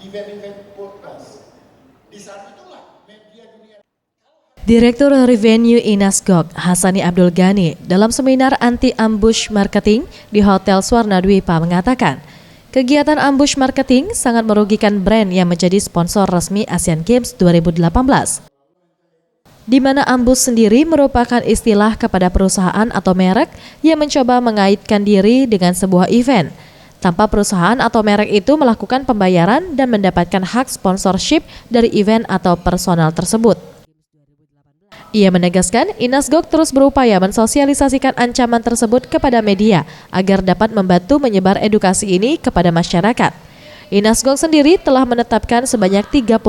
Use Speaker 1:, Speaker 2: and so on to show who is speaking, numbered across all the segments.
Speaker 1: event-event podcast. Di saat itulah media dunia.
Speaker 2: Direktur Revenue Inasgok, Hassani Abdul Ghani, dalam seminar anti-ambush marketing di Hotel Swarna Dwipa mengatakan, kegiatan ambush marketing sangat merugikan brand yang menjadi sponsor resmi Asian Games 2018. Di mana ambush sendiri merupakan istilah kepada perusahaan atau merek yang mencoba mengaitkan diri dengan sebuah event, tanpa perusahaan atau merek itu melakukan pembayaran dan mendapatkan hak sponsorship dari event atau personal tersebut. Ia menegaskan, Inasgok terus berupaya mensosialisasikan ancaman tersebut kepada media agar dapat membantu menyebar edukasi ini kepada masyarakat. Inasgok sendiri telah menetapkan sebanyak 37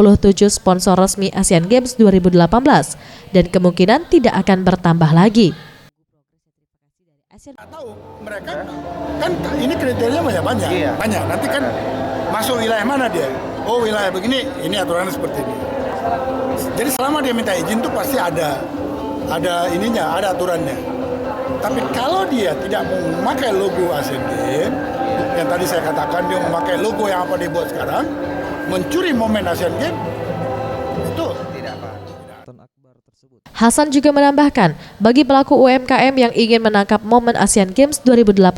Speaker 2: sponsor resmi Asian Games 2018 dan kemungkinan tidak akan bertambah lagi.
Speaker 1: Tahu mereka kan ini kriterianya banyak. Iya. Banyak. Nanti kan masuk wilayah mana dia? Oh, wilayah begini, ini aturannya seperti ini. Jadi selama dia minta izin tuh pasti ada ininya, ada aturannya. Tapi kalau dia tidak memakai logo Asian Games, yang tadi saya katakan dia memakai logo yang apa dibuat sekarang, mencuri momen Asian Games, itu tidak apa.
Speaker 2: Hasan juga menambahkan, bagi pelaku UMKM yang ingin menangkap momen Asian Games 2018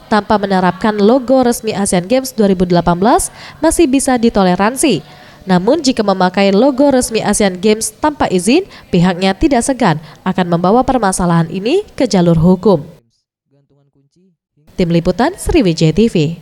Speaker 2: tanpa menerapkan logo resmi Asian Games 2018 masih bisa ditoleransi. Namun jika memakai logo resmi Asian Games tanpa izin, pihaknya tidak segan akan membawa permasalahan ini ke jalur hukum. Tim Liputan Sriwijaya TV.